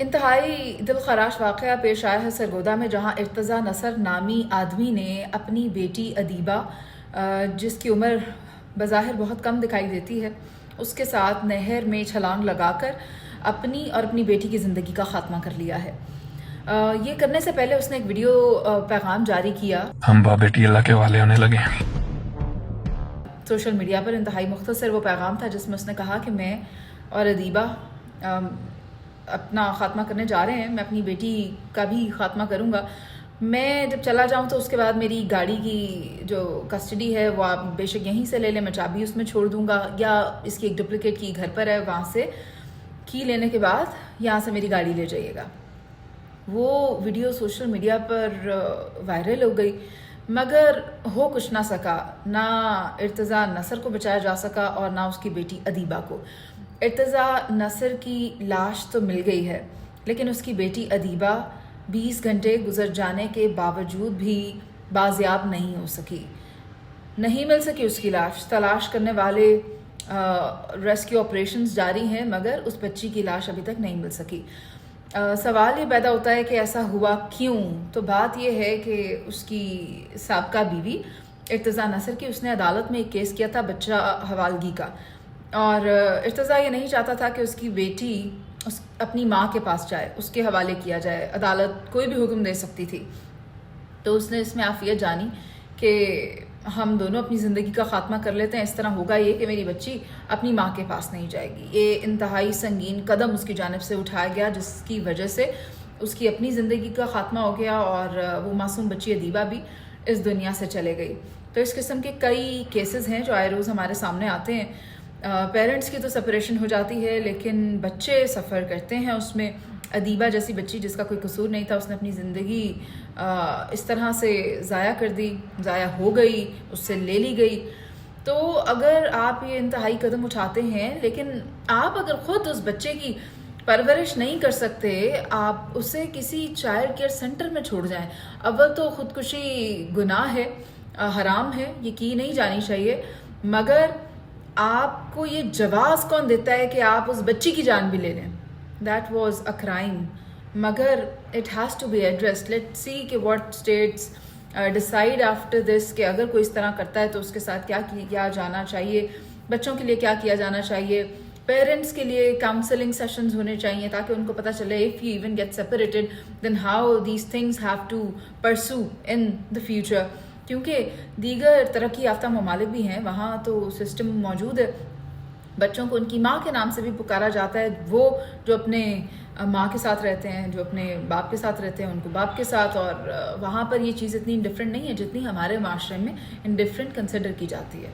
انتہائی دلخراش واقعہ پیش آیا ہے سرگودا میں، جہاں ارتضیٰ نصر نامی آدمی نے اپنی بیٹی ادیبہ جس کی عمر بظاہر بہت کم دکھائی دیتی ہے، اس کے ساتھ نہر میں چھلانگ لگا کر اپنی اور اپنی بیٹی کی زندگی کا خاتمہ کر لیا ہے۔ یہ کرنے سے پہلے اس نے ایک ویڈیو پیغام جاری کیا۔ ہم باپ بیٹی اللہ کے والے ہونے لگے۔ سوشل میڈیا پر انتہائی مختصر وہ پیغام تھا جس میں اس نے کہا کہ میں اور ادیبہ اپنا خاتمہ کرنے جا رہے ہیں، میں اپنی بیٹی کا بھی خاتمہ کروں گا۔ میں جب چلا جاؤں تو اس کے بعد میری گاڑی کی جو کسٹڈی ہے وہ آپ بے شک یہیں سے لے لیں، میں چابی اس میں چھوڑ دوں گا، یا اس کی ایک ڈپلیکیٹ کی گھر پر ہے، وہاں سے کی لینے کے بعد یہاں سے میری گاڑی لے جائیے گا۔ وہ ویڈیو سوشل میڈیا پر وائرل ہو گئی، مگر ہو کچھ نہ سکا، نہ ارتضیٰ نصر کو بچایا جا سکا اور نہ اس کی بیٹی ادیبہ کو۔ ارتضیٰ نصر کی لاش تو مل گئی ہے، لیکن اس کی بیٹی ادیبہ 20 گھنٹے گزر جانے کے باوجود بھی بازیاب نہیں ہو سکی، نہیں مل سکی اس کی لاش۔ تلاش کرنے والے ریسکیو آپریشنز جاری ہیں، مگر اس بچی کی لاش ابھی تک نہیں مل سکی۔ سوال یہ پیدا ہوتا ہے کہ ایسا ہوا کیوں؟ تو بات یہ ہے کہ اس کی سابقہ بیوی ارتضیٰ نصر کی، اس نے عدالت میں ایک کیس کیا تھا بچہ حوالگی کا، اور ارتضیٰ یہ نہیں چاہتا تھا کہ اس کی بیٹی اپنی ماں کے پاس جائے، اس کے حوالے کیا جائے، عدالت کوئی بھی حکم دے سکتی تھی۔ تو اس نے اس میں عافیت جانی کہ ہم دونوں اپنی زندگی کا خاتمہ کر لیتے ہیں، اس طرح ہوگا یہ کہ میری بچی اپنی ماں کے پاس نہیں جائے گی۔ یہ انتہائی سنگین قدم اس کی جانب سے اٹھایا گیا، جس کی وجہ سے اس کی اپنی زندگی کا خاتمہ ہو گیا اور وہ معصوم بچی ادیبہ بھی اس دنیا سے چلے گئی۔ تو اس قسم کے کئی کیسز ہیں جو آئے روز ہمارے سامنے آتے ہیں۔ پیرنٹس کی تو سپریشن ہو جاتی ہے، لیکن بچے سفر کرتے ہیں اس میں۔ ادیبہ جیسی بچی جس کا کوئی قصور نہیں تھا، اس نے اپنی زندگی اس طرح سے ضائع کر دی، ضائع ہو گئی، اس سے لے لی گئی۔ تو اگر آپ یہ انتہائی قدم اٹھاتے ہیں، لیکن آپ اگر خود اس بچے کی پرورش نہیں کر سکتے، آپ اسے کسی چائلڈ کیئر سینٹر میں چھوڑ جائیں۔ اول تو خودکشی گناہ ہے، حرام ہے، یہ کی نہیں جانی چاہیے، مگر آپ کو یہ جواز کون دیتا ہے کہ آپ اس بچی کی جان بھی لے لیں؟ That was a crime. مگر it has to be addressed. Let's see کہ what states decide after this کہ اگر کوئی اس طرح کرتا ہے تو اس کے ساتھ کیا کیا جانا چاہیے، بچوں کے لیے کیا کیا جانا چاہیے، پیرنٹس کے لیے کاؤنسلنگ سیشنز ہونے چاہیے تاکہ ان کو پتہ چلے if you even get separated then how these things have to pursue in the future۔ کیونکہ دیگر ترقی یافتہ ممالک بھی ہیں، وہاں تو سسٹم موجود ہے، بچوں کو ان کی ماں کے نام سے بھی پکارا جاتا ہے۔ وہ جو اپنے ماں کے ساتھ رہتے ہیں، جو اپنے باپ کے ساتھ رہتے ہیں، ان کو باپ کے ساتھ، اور وہاں پر یہ چیز اتنی انڈیفرنٹ نہیں ہے جتنی ہمارے معاشرے میں انڈیفرنٹ کنسیڈر کی جاتی ہے۔